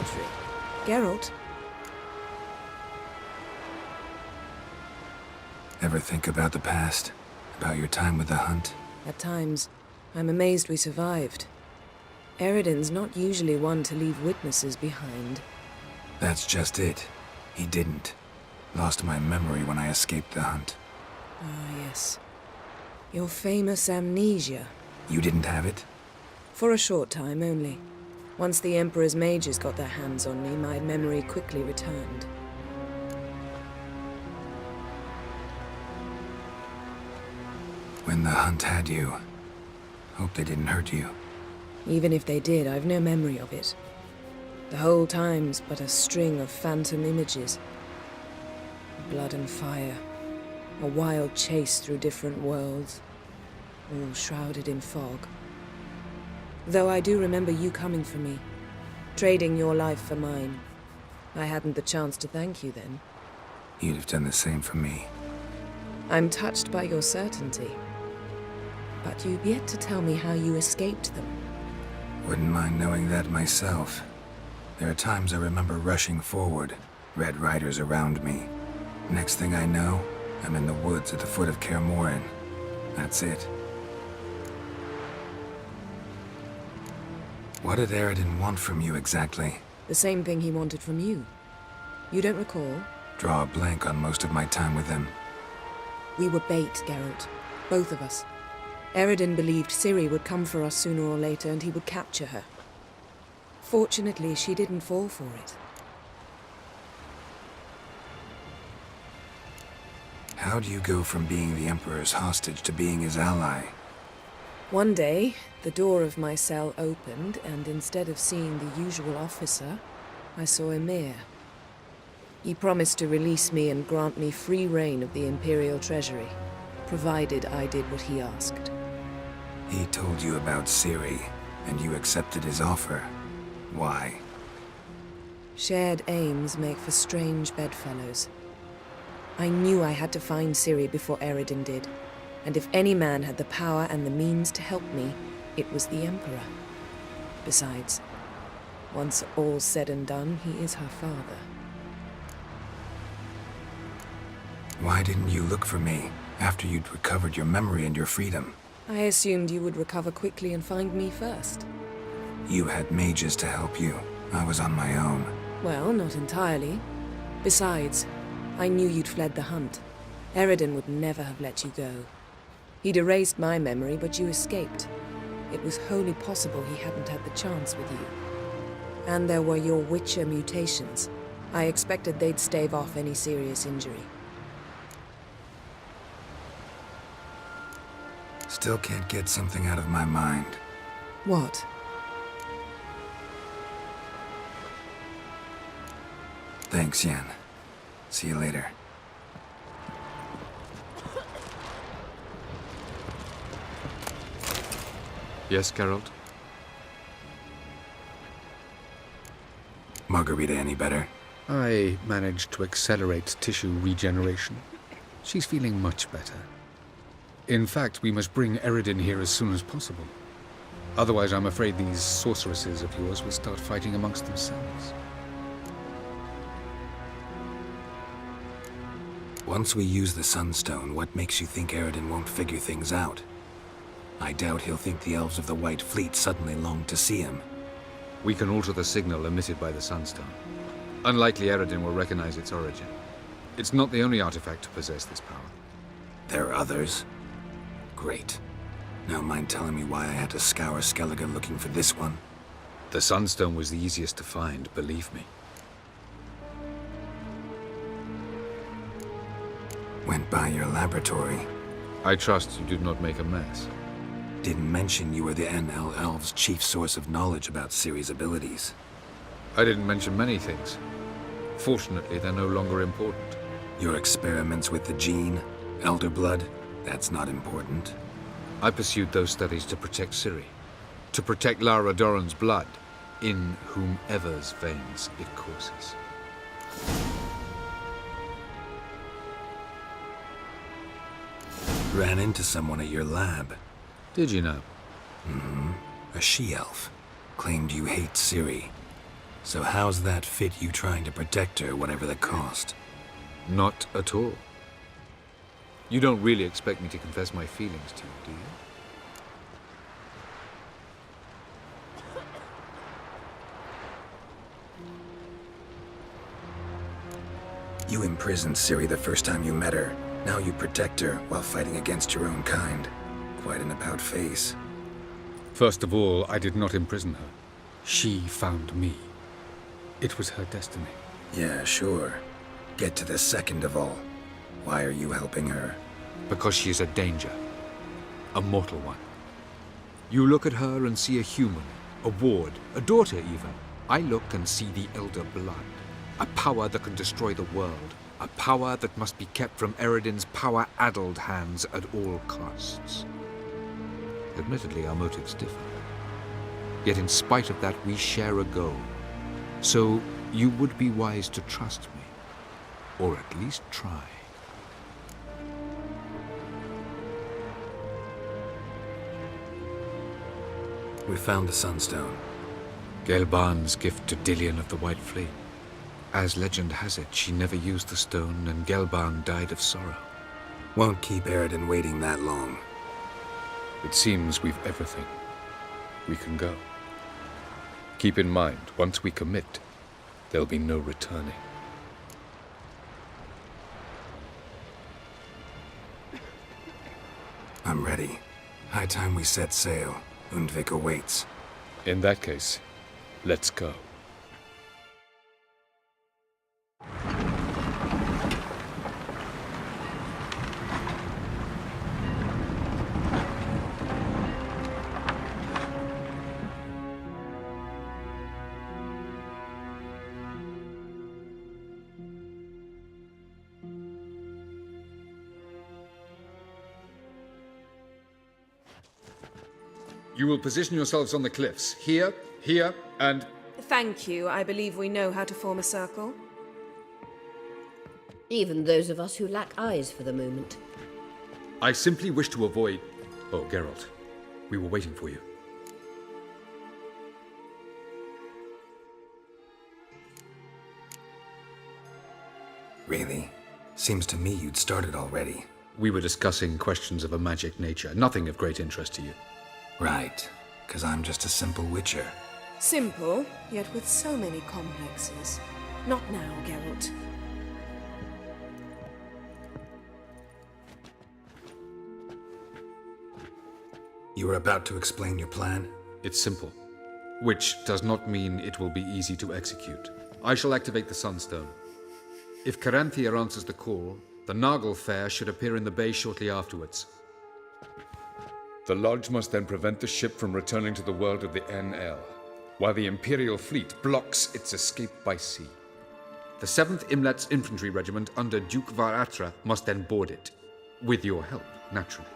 century. Geralt? Ever think about the past? About your time with the hunt? At times, I'm amazed we survived. Eredin's not usually one to leave witnesses behind. That's just it. He didn't. Lost my memory when I escaped the hunt. Ah, yes. Your famous amnesia. You didn't have it? For a short time only. Once the Emperor's mages got their hands on me, my memory quickly returned. When the hunt had you, hope they didn't hurt you. Even if they did, I've no memory of it. The whole time's but a string of phantom images. Blood and fire. A wild chase through different worlds. All shrouded in fog. Though I do remember you coming for me. Trading your life for mine. I hadn't the chance to thank you then. You'd have done the same for me. I'm touched by your certainty. But you've yet to tell me how you escaped them. Wouldn't mind knowing that myself. There are times I remember rushing forward, Red Riders around me. Next thing I know, I'm in the woods at the foot of Kaer Morhen. That's it. What did Eredin want from you exactly? The same thing he wanted from you. You don't recall? Draw a blank on most of my time with him. We were bait, Geralt. Both of us. Eredin believed Ciri would come for us sooner or later and he would capture her. Fortunately, she didn't fall for it. How do you go from being the Emperor's hostage to being his ally? One day, the door of my cell opened, and instead of seeing the usual officer, I saw Emir. He promised to release me and grant me free reign of the Imperial Treasury, provided I did what he asked. He told you about Ciri, and you accepted his offer. Why? Shared aims make for strange bedfellows. I knew I had to find Ciri before Eredin did, and if any man had the power and the means to help me, it was the Emperor. Besides, once all's said and done, he is her father. Why didn't you look for me after you'd recovered your memory and your freedom? I assumed you would recover quickly and find me first. You had mages to help you. I was on my own. Well, not entirely. Besides, I knew you'd fled the hunt. Eredin would never have let you go. He'd erased my memory, but you escaped. It was wholly possible he hadn't had the chance with you. And there were your Witcher mutations. I expected they'd stave off any serious injury. Still can't get something out of my mind. What? Thanks, Yen. See you later. Yes, Geralt? Margarita any better? I managed to accelerate tissue regeneration. She's feeling much better. In fact, we must bring Eredin here as soon as possible. Otherwise, I'm afraid these sorceresses of yours will start fighting amongst themselves. Once we use the Sunstone, what makes you think Eredin won't figure things out? I doubt he'll think the Elves of the White Fleet suddenly long to see him. We can alter the signal emitted by the Sunstone. Unlikely Eredin will recognize its origin. It's not the only artifact to possess this power. There are others? Great. Now mind telling me why I had to scour Skellige looking for this one? The Sunstone was the easiest to find, believe me. Went by your laboratory. I trust you did not make a mess. Didn't mention you were the NL Elves' chief source of knowledge about Ciri's abilities. I didn't mention many things. Fortunately, they're no longer important. Your experiments with the gene, Elder Blood, that's not important. I pursued those studies to protect Ciri. To protect Lara Doran's blood, in whomever's veins it courses. Ran into someone at your lab. Did you know? A she-elf. Claimed you hate Ciri. So how's that fit you trying to protect her, whatever the cost? Not at all. You don't really expect me to confess my feelings to you, do you? You imprisoned Ciri the first time you met her. Now you protect her while fighting against your own kind. Quite an about-face. First of all, I did not imprison her. She found me. It was her destiny. Yeah, sure. Get to the second of all. Why are you helping her? Because she is a danger. A mortal one. You look at her and see a human, a ward, a daughter even. I look and see the Elder Blood. A power that can destroy the world. A power that must be kept from Eredin's power-addled hands at all costs. Admittedly, our motives differ. Yet in spite of that, we share a goal. So, you would be wise to trust me. Or at least try. We found the Sunstone. Gelban's gift to Dillion of the White Fleet. As legend has it, she never used the stone, and Gelban died of sorrow. Won't keep Eredin waiting that long. It seems we've everything. We can go. Keep in mind, once we commit, there'll be no returning. I'm ready. High time we set sail. Undvik awaits. In that case, let's go. You will position yourselves on the cliffs. Here, here, and... Thank you. I believe we know how to form a circle. Even those of us who lack eyes for the moment. I simply wish to avoid... Oh, Geralt. We were waiting for you. Really? Seems to me you'd started already. We were discussing questions of a magic nature, nothing of great interest to you. Right, because I'm just a simple witcher. Simple, yet with so many complexes. Not now, Geralt. You were about to explain your plan? It's simple, which does not mean it will be easy to execute. I shall activate the Sunstone. If Caranthia answers the call, the Naglfar should appear in the bay shortly afterwards. The Lodge must then prevent the ship from returning to the world of the NL, while the Imperial fleet blocks its escape by sea. The 7th Imlet's infantry regiment under Duke Varatra must then board it, with your help, naturally.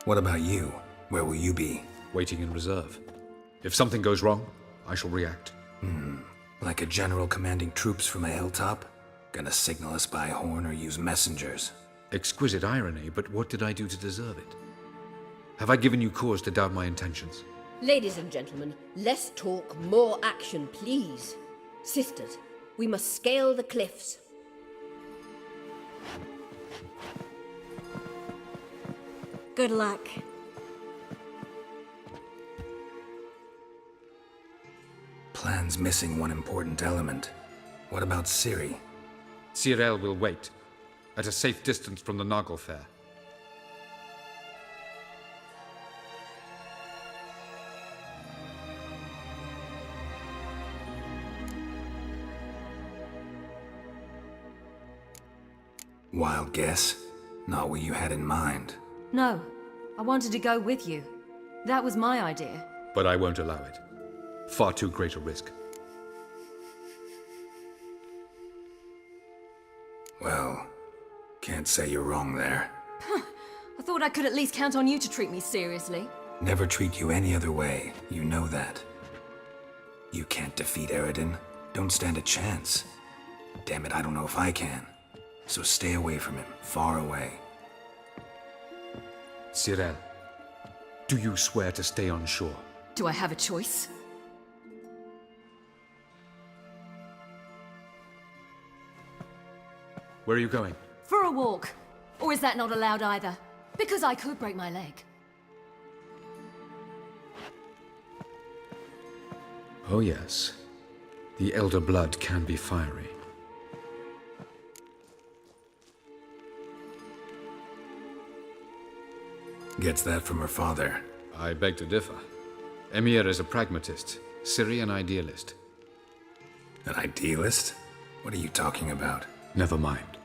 What about you? Where will you be? Waiting in reserve. If something goes wrong, I shall react. Like a general commanding troops from a hilltop? Gonna signal us by horn or use messengers? Exquisite irony, but what did I do to deserve it? Have I given you cause to doubt my intentions? Ladies and gentlemen, less talk, more action, please. Sisters, we must scale the cliffs. Good luck. Plan's missing one important element. What about Ciri? Cyril will wait, at a safe distance from the Naglfar. Wild guess? Not what you had in mind. No, I wanted to go with you. That was my idea. But I won't allow it. Far too great a risk. Well, can't say you're wrong there. I thought I could at least count on you to treat me seriously. Never treat you any other way, you know that. You can't defeat Eredin. Don't stand a chance. Damn it, I don't know if I can. So stay away from him, far away. Cyril, Do you swear to stay on shore? Do I have a choice? Where are you going? For a walk. Or is that not allowed either? Because I could break my leg. Oh yes. The elder blood can be fiery. Gets that from her father. I beg to differ. Emir is a pragmatist, Syrian idealist. An idealist? What are you talking about? Never mind.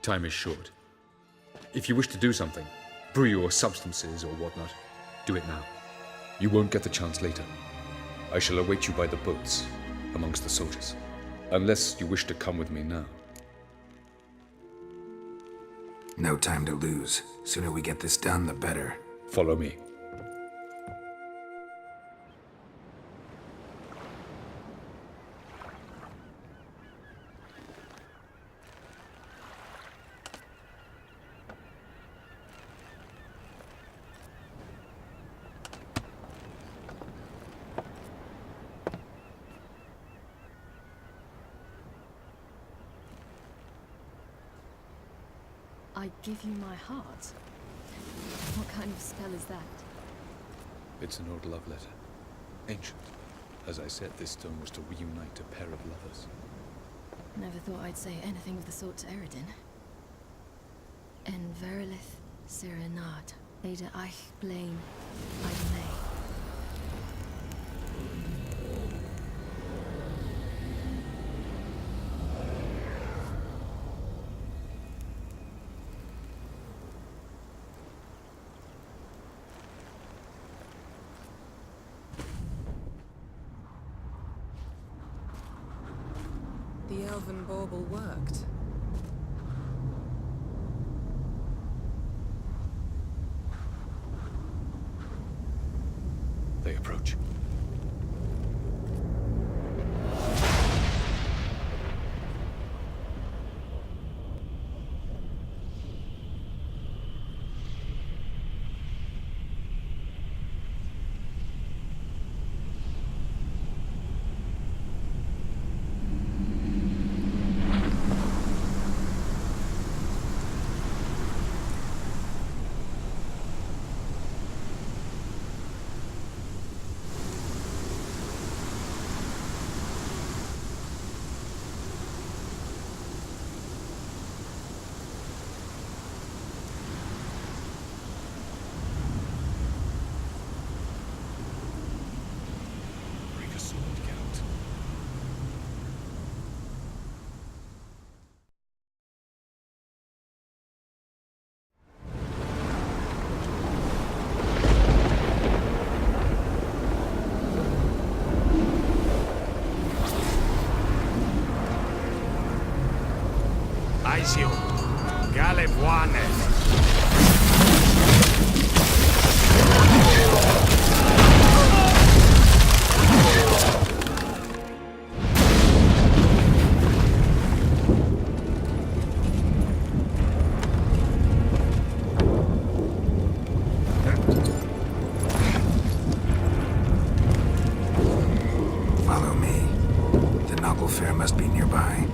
Time is short. If you wish to do something, brew your substances or whatnot, do it now. You won't get the chance later. I shall await you by the boats, amongst the soldiers. Unless you wish to come with me now. No time to lose. Sooner we get this done, the better. Follow me. I give you my heart? What kind of spell is that? It's an old love letter. Ancient. As I said, this stone was to reunite a pair of lovers. Never thought I'd say anything of the sort to Eredin. En verilith serenad, Ada eich blame, I The elven bauble worked. They approach. Aisio, Galebuane. Follow me. The noble fair must be nearby.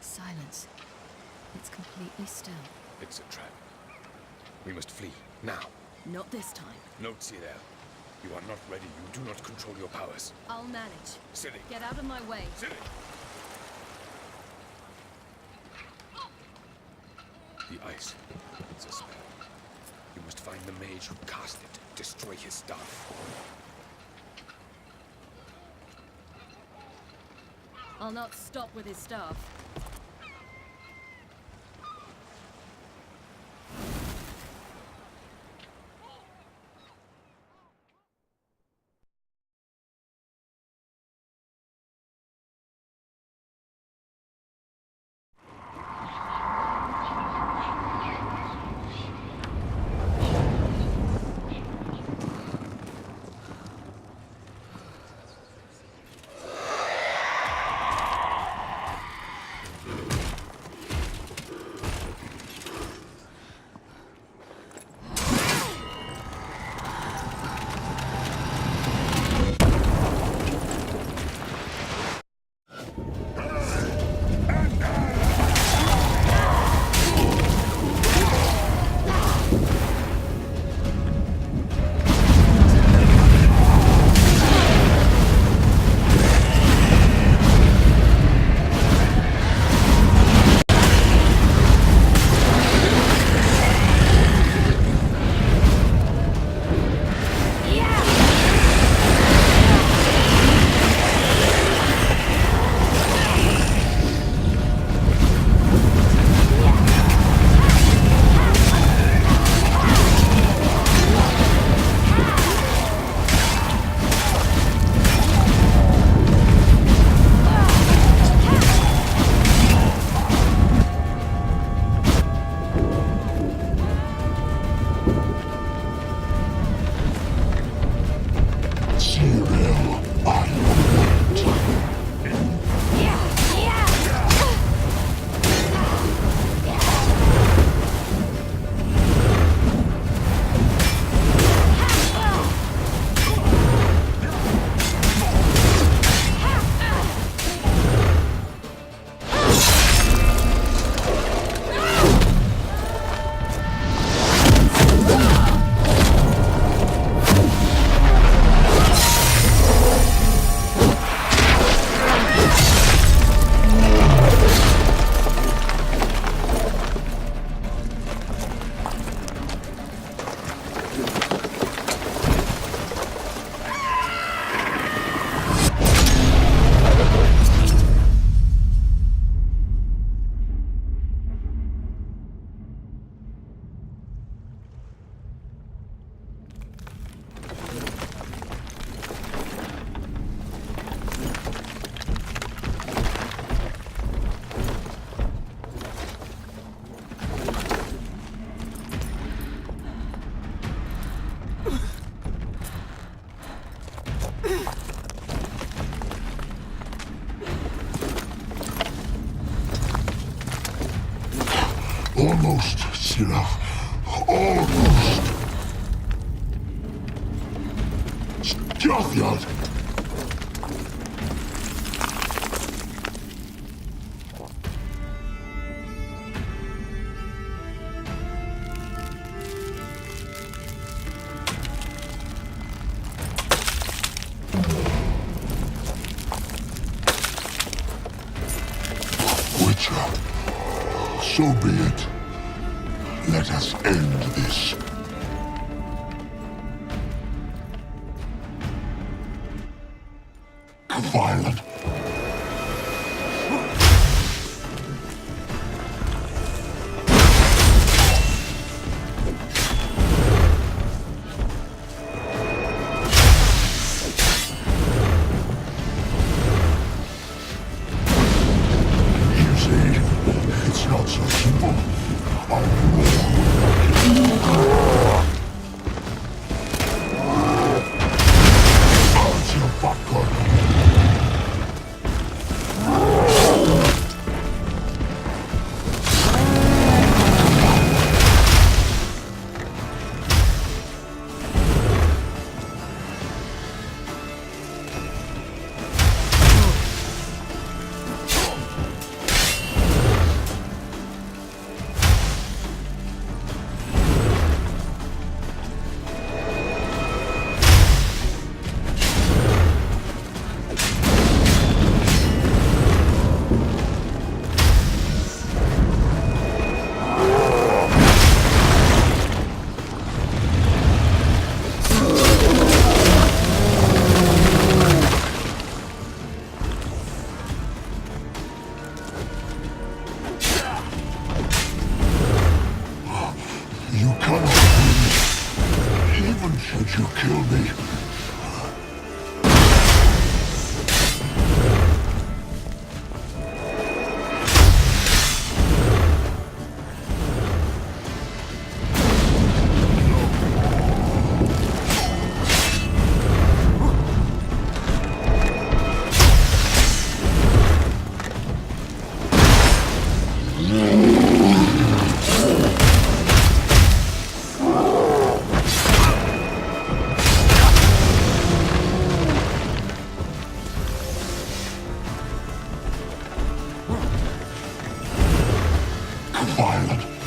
Silence. It's completely still. It's a trap. We must flee, now. Not this time. No, Cyril. You are not ready. You do not control your powers. I'll manage. Silly. Get out of my way. Silly. The ice. It's a spell. You must find the mage who cast it. Destroy his staff. I'll not stop with his staff. Almost, Sirach. Almost. Stjafjad. Witcher, so be it. Let us end this. Violent. You see, it's not so simple. You cannot win, even should you kill me. Violent.